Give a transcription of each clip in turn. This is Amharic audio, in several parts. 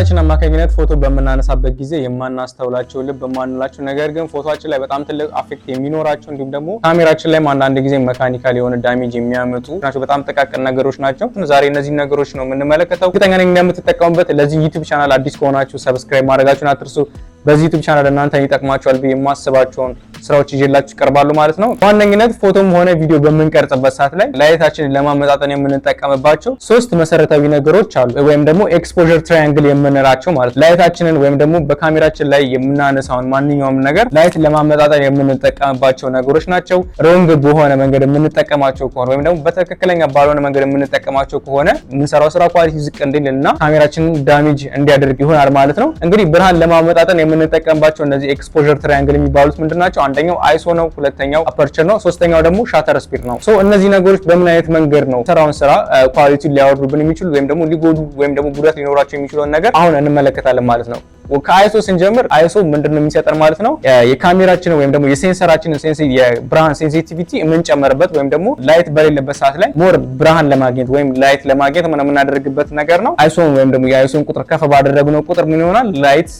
በካሜራችን አማካኝነት ፎቶ በመናነሳበት ጊዜ የማናስተውላቸው ልብ በማንላቸው ነገር ግን ፎቶአችን ላይ በጣም ትልቅ አፌክት የሚኖራቸው እንዲሁም ደግሞ ካሜራችን ላይ አንዳንድ ጊዜ መካኒካል የሆነ ዳሜጅ የሚያመጡ ናቸው። በጣም ጥቃቅን ነገሮች ናቸው። ዛሬ እነዚህ ነገሮች ነው የምንመለከተው። እርግጠኛ ነኝ እንደምትጠቀሙበት። ለዚህ ዩቲዩብ ቻናል አዲስ ከሆናችሁ ሰብስክራይብ ማድረጋችሁን አትርሱ። በዚህ ዩቲዩብ ቻናል እናንተን ይጠቅማችኋል ብዬ የማስባቸውን ስራዎች ይዤላችሁ ይቀርባሉ ማለት ነው። በዋነኝነት ፎቶም ሆነ ቪዲዮ በምንቀርጽበት ሰዓት ላይ ላይታችንን ለማመጣጠን የምንጠቀምባቸው ሶስት መሰረታዊ ነገሮች አሉ፣ ወይም ደግሞ ኤክስፖዠር ትራያንግል የምንላቸው ማለት ነው። ላይታችንን ወይም ደግሞ በካሜራችን ላይ የምናነሳውን ማንኛውም ነገር ላይት ለማመጣጠን የምንጠቀምባቸው ነገሮች ናቸው። ሮንግ በሆነ መንገድ የምንጠቀማቸው ከሆነ ወይም ደግሞ በትክክለኛ ባልሆነ መንገድ የምንጠቀማቸው ከሆነ የምንሰራው ስራ ኳሊቲ ዝቅ እንዲልና ካሜራችንን ዳሜጅ እንዲያደርግ ይሆናል ማለት ነው። እንግዲህ ብርሃን ለማመጣጠን የምንጠቀምባቸው እነዚህ ኤክስፖዠር ትራያንግል የሚባሉት ምንድናቸው? አንደኛው አይሶ ነው፣ ሁለተኛው አፐርቸር ነው፣ ሶስተኛው ደግሞ ሻተር ስፒድ ነው። እነዚህ ነገሮች በምን አይነት መንገድ ነው ስራውን ስራ ኳሊቲውን ሊያወርዱብን የሚችሉ ወይም ደግሞ ሊጎዱ ወይም ደግሞ ጉዳት ሊኖራቸው የሚችለውን ነገር አሁን እንመለከታለን ማለት ነው። ከአይሶ ስንጀምር አይሶ ምንድነው የሚሰጠን ማለት ነው? የካሜራችን ወይም ደግሞ የሴንሰራችንን የብርሃን ሴንሲቲቪቲ የምንጨምርበት ወይም ደግሞ ላይት በሌለበት ሰዓት ላይ ሞር ብርሃን ለማግኘት ወይም ላይት ለማግኘት ምን የምናደርግበት ነገር ነው። አይሶን ወይም ደግሞ የአይሶን ቁጥር ከፍ ባደረግነው ቁጥር ምን ይሆናል? ላይት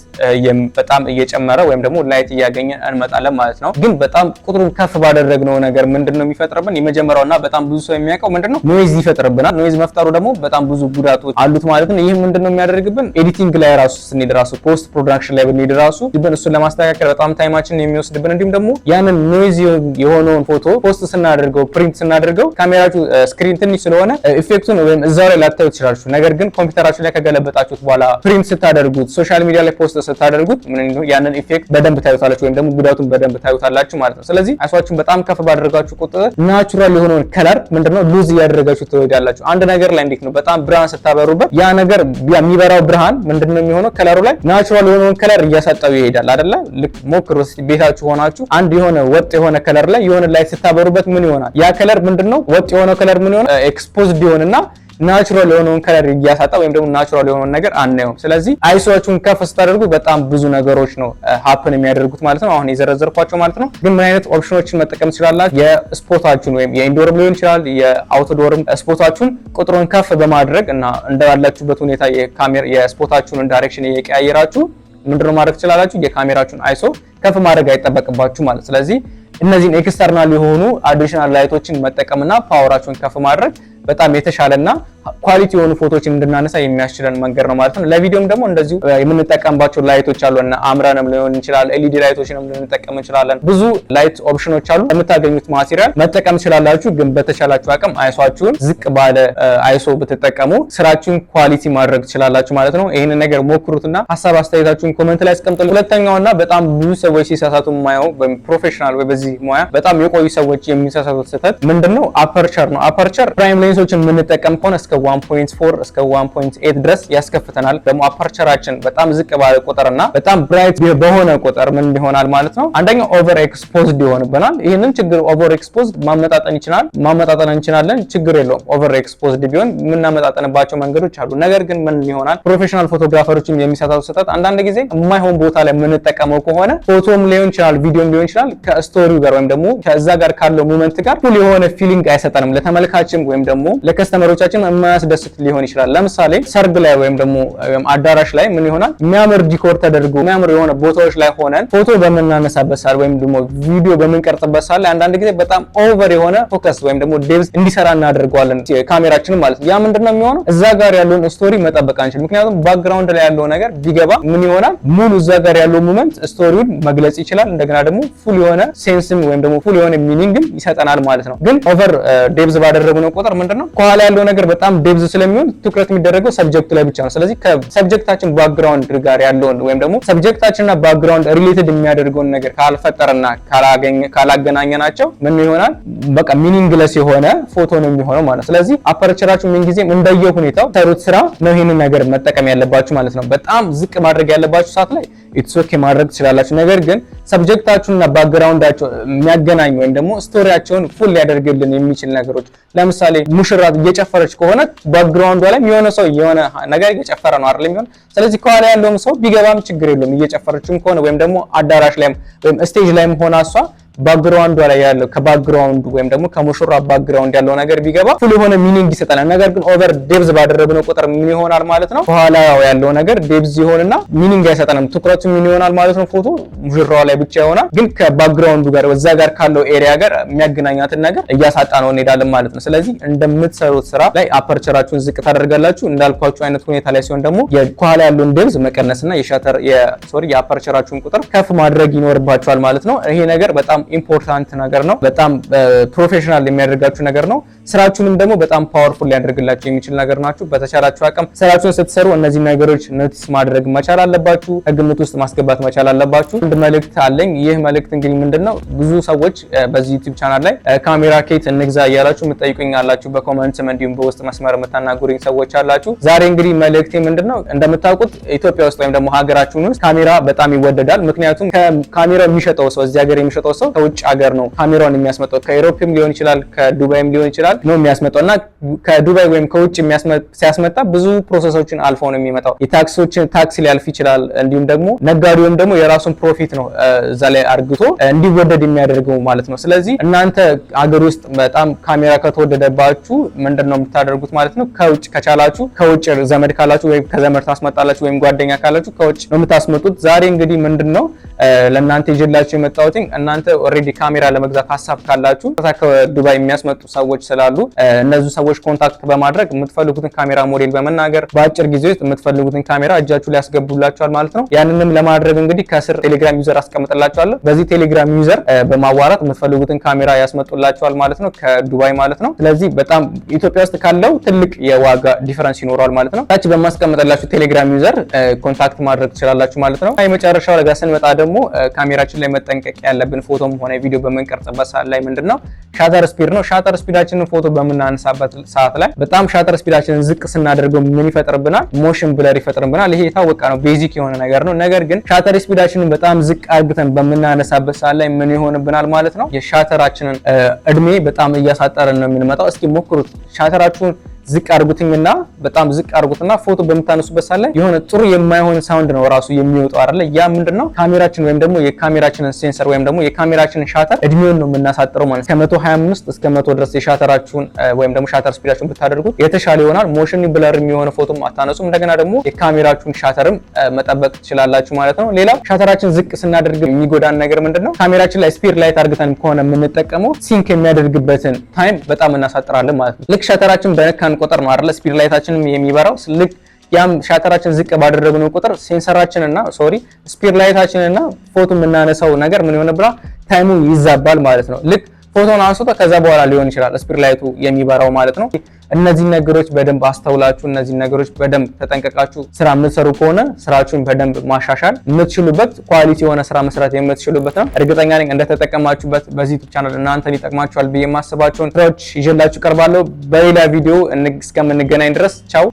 በጣም እየጨመረ ወይም ደግሞ ላይት እያገኘን እንመጣለን ማለት ነው። ግን በጣም ቁጥሩን ከፍ ባደረግነው ነገር ምንድነው የሚፈጥርብን? የመጀመሪያውና በጣም ብዙ ሰው የሚያውቀው ምንድነው? ኖይዝ ይፈጥርብናል። ኖይዝ መፍጠሩ ደግሞ በጣም ብዙ ጉዳቶች አሉት ማለት ነው። ይህ ምንድነው የሚያደርግብን? ኤዲቲንግ ላይ ራሱ ስንሄድ ራሱ ፖስት ፕሮዳክሽን ላይ ብንሄድ ራሱ እሱን ለማስተካከል በጣም ታይማችንን የሚወስድብን እንዲሁም ደግሞ ያንን ኖይዝ የሆነውን ፎቶ ፖስት ስናደርገው ፕሪንት ስናደርገው ካሜራችሁ ስክሪን ትንሽ ስለሆነ ኢፌክቱን ወይም እዛው ላይ ላታዩት ትችላላችሁ። ነገር ግን ኮምፒውተራችሁ ላይ ከገለበጣችሁት በኋላ ፕሪንት ስታደርጉት ሶሻል ሚዲያ ላይ ፖስት ስታደርጉት ያንን ኢፌክት በደንብ ታዩታላችሁ ወይም ደግሞ ጉዳቱን በደንብ ታዩታላችሁ ማለት ነው። ስለዚህ አይሷችሁን በጣም ከፍ ባደረጋችሁ ቁጥር ናቹራል የሆነውን ከለር ምንድነው ሉዝ እያደረጋችሁ ትወዳላችሁ። አንድ ነገር ላይ እንዴት ነው በጣም ብርሃን ስታበሩበት ያ ነገር የሚበራው ብርሃን ምንድነው የሚሆነው? ከለሩ ላይ ናቹራል የሆነውን ከለር እያሳጣው ይሄዳል አይደለ? ልክ ሞክሩ እስቲ ቤታችሁ ሆናችሁ አንድ የሆነ ወጥ የሆነ ከለር ላይ የሆነ ላይት ስታበሩበት ምን ይሆናል? ያ ከለር ምንድነው ወጥ የሆነ ከለር ምን ይሆናል? ኤክስፖዝድ ይሆንና ናቹራል የሆነውን ከለር እያሳጣ ወይም ደግሞ ናቹራል የሆነውን ነገር አናየውም። ስለዚህ አይሶቹን ከፍ ስታደርጉ በጣም ብዙ ነገሮች ነው ሀፕን የሚያደርጉት ማለት ነው፣ አሁን የዘረዘርኳቸው ማለት ነው። ግን ምን አይነት ኦፕሽኖችን መጠቀም ትችላላችሁ? የስፖታችሁን ወይም የኢንዶርም ሊሆን ይችላል የአውትዶርም ስፖታችሁን ቁጥሩን ከፍ በማድረግ እና እንዳላችሁበት ሁኔታ የስፖታችሁን ዳይሬክሽን እየቀያየራችሁ ምንድነው ማድረግ ትችላላችሁ? የካሜራችሁን አይሶ ከፍ ማድረግ አይጠበቅባችሁ ማለት። ስለዚህ እነዚህን ኤክስተርናል የሆኑ አዲሽናል ላይቶችን መጠቀምና ፓወራችሁን ከፍ ማድረግ በጣም የተሻለና ኳሊቲ የሆኑ ፎቶዎችን እንድናነሳ የሚያስችለን መንገድ ነው ማለት ነው። ለቪዲዮም ደግሞ እንደዚሁ የምንጠቀምባቸው ላይቶች አሉ እና አምራንም ሊሆን ይችላል ኤልኢዲ ላይቶችንም ልንጠቀም እንችላለን። ብዙ ላይት ኦፕሽኖች አሉ። የምታገኙት ማቴሪያል መጠቀም ትችላላችሁ። ግን በተሻላችሁ አቅም አይሶአችሁን ዝቅ ባለ አይሶ ብትጠቀሙ ስራችሁን ኳሊቲ ማድረግ ትችላላችሁ ማለት ነው። ይሄንን ነገር ሞክሩትና ሀሳብ አስተያየታችሁን ኮሜንት ላይ አስቀምጡልኝ። ሁለተኛውና በጣም ብዙ ሰዎች ሲሳሳቱ የማየው ፕሮፌሽናል ወይ በዚህ ሙያ በጣም የቆዩ ሰዎች የሚሳሳቱት ስህተት ምንድነው? አፐርቸር ነው። አፐርቸር ፕራይም ሌንሶችን የምንጠቀም ከሆነ እስከ 1.4 እስከ 1.8 ድረስ ያስከፍተናል። ደግሞ አፐርቸራችን በጣም ዝቅ ባለ ቁጥርና በጣም ብራይት በሆነ ቁጥር ምን ይሆናል ማለት ነው? አንደኛው ኦቨር ኤክስፖዝድ ይሆንብናል። ይሄንን ችግር ኦቨር ኤክስፖዝድ ማመጣጠን እንችላለን፣ ችግር የለውም። ኦቨር ኤክስፖዝድ ቢሆን የምናመጣጠንባቸው መንገዶች አሉ። ነገር ግን ምን ይሆናል? ፕሮፌሽናል ፎቶግራፈሮችም የሚሳሳቱ ስህተት አንዳንድ ጊዜ የማይሆን ቦታ ላይ የምንጠቀመው ከሆነ ፎቶም ሊሆን ይችላል ቪዲዮም ሊሆን ይችላል ከስቶሪው ጋር ወይም ደግሞ ከዛ ጋር ካለው ሞመንት ጋር ሁሉ የሆነ ፊሊንግ አይሰጠንም። ለተመልካችም ወይም ደግሞ ለከስተመሮቻችን የማያስደስት ሊሆን ይችላል። ለምሳሌ ሰርግ ላይ ወይም ደግሞ አዳራሽ ላይ ምን ይሆናል? የሚያምር ዲኮር ተደርጎ የሚያምር የሆነ ቦታዎች ላይ ሆነን ፎቶ በመናነሳበት ሰዓት ወይም ደግሞ ቪዲዮ በምንቀርጽበት ሰዓት ላይ አንዳንድ ጊዜ በጣም ኦቨር የሆነ ፎከስ ወይም ደግሞ ዴፕዝ እንዲሰራ እናደርገዋለን ካሜራችንን ማለት ነው። ያ ምንድነው የሚሆነው? እዛ ጋር ያለውን ስቶሪ መጠበቅ አንችልም። ምክንያቱም ባክግራውንድ ላይ ያለው ነገር ቢገባ ምን ይሆናል? ሙሉ እዛ ጋር ያለው ሞመንት ስቶሪውን መግለጽ ይችላል። እንደገና ደግሞ ፉል የሆነ ሴንስም ወይም ደግሞ ፉል የሆነ ሚኒንግም ይሰጠናል ማለት ነው። ግን ኦቨር ዴፕዝ ባደረግነው ቁጥር ምንድነው ከኋላ ያለው ነገር በጣም ዴፕዝ ስለሚሆን ትኩረት የሚደረገው ሰብጀክቱ ላይ ብቻ ነው። ስለዚህ ከሰብጀክታችን ባክግራውንድ ጋር ያለውን ወይም ደግሞ ሰብጀክታችንና ባክግራውንድ ሪሌትድ የሚያደርገውን ነገር ካልፈጠረና ካላገናኘናቸው ምን ይሆናል? በቃ ሚኒንግለስ የሆነ ፎቶ ነው የሚሆነው ማለት ነው። ስለዚህ አፐርቸራችሁ ምን ጊዜም እንደየ ሁኔታው ሰሩት ስራ ነው ይሄንን ነገር መጠቀም ያለባችሁ ማለት ነው። በጣም ዝቅ ማድረግ ያለባችሁ ሰዓት ላይ ኢትስ ኦኬ ማድረግ ትችላላችሁ። ነገር ግን ሰብጀክታችሁና ባክግራውንዳችሁ የሚያገናኝ ወይም ደግሞ ስቶሪያቸውን ፉል ሊያደርግልን የሚችል ነገሮች ለምሳሌ ሙሽራት እየጨፈረች ከሆነ ባክግራውንዷ ላይ የሆነ ሰው የሆነ ነገር እየጨፈረ ነው አይደል የሚሆን። ስለዚህ ከኋላ ያለውም ሰው ቢገባም ችግር የለውም እየጨፈረችም ከሆነ ወይም ደግሞ አዳራሽ ላይም ወይም ስቴጅ ላይም ሆና እሷ ባክግራውንዱ ላይ ያለው ከባክግራውንዱ ወይም ደግሞ ከሙሽራ ባክግራውንድ ያለው ነገር ቢገባ ፉል የሆነ ሚኒንግ ይሰጣል። ነገር ግን ኦቨር ዴፕዝ ባደረግነው ቁጥር ምን ይሆናል ማለት ነው? በኋላ ያለው ነገር ዴፕዝ ይሆንና ሚኒንግ አይሰጠንም። ትኩረቱ ምን ይሆናል ማለት ነው? ፎቶ ሙሽራው ላይ ብቻ ይሆናል። ግን ከባክግራውንዱ ጋር በዛ ጋር ካለው ኤሪያ ጋር የሚያገናኛትን ነገር እያሳጣ ነው እንሄዳለን ማለት ነው። ስለዚህ እንደምትሰሩት ስራ ላይ አፐርቸራችሁን ዝቅ ታደርጋላችሁ። እንዳልኳችሁ አይነት ሁኔታ ላይ ሲሆን ደግሞ የኋላ ያለውን ዴፕዝ መቀነስና የአፐርቸራችሁን ቁጥር ከፍ ማድረግ ይኖርባችኋል ማለት ነው። ይሄ ነገር በጣም ኢምፖርታንት ነገር ነው። በጣም ፕሮፌሽናል የሚያደርጋችሁ ነገር ነው። ስራችሁንም ደግሞ በጣም ፓወርፉል ሊያደርግላችሁ የሚችል ነገር ናችሁ። በተቻላችሁ አቅም ስራችሁን ስትሰሩ እነዚህ ነገሮች ኖቲስ ማድረግ መቻል አለባችሁ፣ ከግምት ውስጥ ማስገባት መቻል አለባችሁ። አንድ መልእክት አለኝ። ይህ መልእክት እንግዲህ ምንድነው? ብዙ ሰዎች በዚህ ዩቲዩብ ቻናል ላይ ካሜራ ኬት እንግዛ እያላችሁ የምትጠይቁኝ አላችሁ፣ በኮሜንትም እንዲሁም በውስጥ መስመር የምታናግሩኝ ሰዎች አላችሁ። ዛሬ እንግዲህ መልእክቴ ምንድነው? እንደምታውቁት ኢትዮጵያ ውስጥ ወይም ደግሞ ሀገራችን ውስጥ ካሜራ በጣም ይወደዳል። ምክንያቱም ካሜራ የሚሸጠው ሰው እዚህ ሀገር የሚሸጠው ሰው ከውጭ ሀገር ነው ካሜራውን የሚያስመጣው። ከዩሮፕም ሊሆን ይችላል ከዱባይም ሊሆን ይችላል ነው የሚያስመጣው እና ከዱባይ ወይም ከውጭ ሲያስመጣ ብዙ ፕሮሰሶችን አልፎ ነው የሚመጣው። የታክሶችን ታክስ ሊያልፍ ይችላል። እንዲሁም ደግሞ ነጋዴውም ደግሞ የራሱን ፕሮፊት ነው እዛ ላይ አርግቶ እንዲወደድ የሚያደርገው ማለት ነው። ስለዚህ እናንተ ሀገር ውስጥ በጣም ካሜራ ከተወደደባችሁ ምንድነው የምታደርጉት ማለት ነው? ከውጭ ከቻላችሁ ከውጭ ዘመድ ካላችሁ ወይም ከዘመድ ታስመጣላችሁ ወይም ጓደኛ ካላችሁ ከውጭ ነው የምታስመጡት። ዛሬ እንግዲህ ምንድነው ለእናንተ ይዤላችሁ የመጣሁት እናንተ ኦልሬዲ ካሜራ ለመግዛት ሀሳብ ካላችሁ ከዱባይ የሚያስመጡ ሰዎች ስላሉ እነዚህ ሰዎች ኮንታክት በማድረግ የምትፈልጉትን ካሜራ ሞዴል በመናገር በአጭር ጊዜ ውስጥ የምትፈልጉትን ካሜራ እጃችሁ ላይ ያስገቡላችኋል ማለት ነው። ያንንም ለማድረግ እንግዲህ ከስር ቴሌግራም ዩዘር አስቀምጥላችኋለሁ። በዚህ ቴሌግራም ዩዘር በማዋራት የምትፈልጉትን ካሜራ ያስመጡላችኋል ማለት ነው፣ ከዱባይ ማለት ነው። ስለዚህ በጣም ኢትዮጵያ ውስጥ ካለው ትልቅ የዋጋ ዲፈረንስ ይኖረዋል ማለት ነው። ታች በማስቀምጥላችሁ ቴሌግራም ዩዘር ኮንታክት ማድረግ ትችላላችሁ ማለት ነው። የመጨረሻው ለጋ ስንመጣ ደግሞ ካሜራችን ላይ መጠንቀቅ ያለብን ፎቶም ሆነ ቪዲዮ በምንቀርጽበት ሰዓት ላይ ምንድነው ሻተር ስፒድ ነው። ሻተር ስፒዳችንን ፎቶ በምናነሳበት ሰዓት ላይ በጣም ሻተር ስፒዳችንን ዝቅ ስናደርገው ምን ይፈጥርብናል? ሞሽን ብለር ይፈጥርብናል። ይሄ የታወቀ ነው፣ ቤዚክ የሆነ ነገር ነው። ነገር ግን ሻተር ስፒዳችንን በጣም ዝቅ አድርገን በምናነሳበት ሰዓት ላይ ምን ይሆንብናል ማለት ነው? የሻተራችንን እድሜ በጣም እያሳጠረን ነው የምንመጣው። እስኪ ሞክሩት። ሻተራችሁን ዝቅ አድርጉትና በጣም ዝቅ አድርጉትና ፎቶ በምታነሱበት ሰዓት ላይ የሆነ ጥሩ የማይሆን ሳውንድ ነው ራሱ የሚወጣው አይደለ? ያ ምንድነው? ካሜራችን ወይም ደግሞ የካሜራችንን ሴንሰር ወይም ደግሞ የካሜራችንን ሻተር እድሜውን ነው የምናሳጥረው ማለት ነው። ከ125 እስከ 100 ድረስ የሻተራችሁን ወይም ደግሞ ሻተር ስፒዳችሁን ብታደርጉት የተሻለ ይሆናል። ሞሽን ብለር የሚሆነ ፎቶም አታነሱም። እንደገና ደግሞ የካሜራችሁን ሻተርም መጠበቅ ትችላላችሁ ማለት ነው። ሌላው ሻተራችን ዝቅ ስናደርግ የሚጎዳን ነገር ምንድነው? ካሜራችን ላይ ስፒድ ላይት አድርገን ከሆነ የምንጠቀመው ሲንክ የሚያደርግበትን ታይም በጣም እናሳጥራለን ማለት ነው። ልክ ሻተራችን በነካን ቁጥር ነው አይደል ስፒድ ላይታችንም የሚበራው። ልክ ያም ሻተራችን ዝቅ ባደረግነው ቁጥር ሴንሰራችንና ስፒድ ላይታችንና ፎቶ የምናነሳው ነገር ምን ይሆንብናል? ታይሙ ይዛባል ማለት ነው። ልክ ፎቶን አንስቶ ከዛ በኋላ ሊሆን ይችላል ስፒድ ላይቱ የሚበራው ማለት ነው። እነዚህ ነገሮች በደንብ አስተውላችሁ እነዚህ ነገሮች በደንብ ተጠንቀቃችሁ ስራ የምትሰሩ ከሆነ ስራችሁን በደንብ ማሻሻል የምትችሉበት ኳሊቲ የሆነ ስራ መስራት የምትችሉበት ነው። እርግጠኛ ነኝ እንደተጠቀማችሁበት በዚህ ዩቲዩብ ቻናል እናንተን ይጠቅማችኋል ብዬ የማስባቸውን ስራዎች ይዤላችሁ ቀርባለሁ። በሌላ ቪዲዮ እስከምንገናኝ ድረስ ቻው።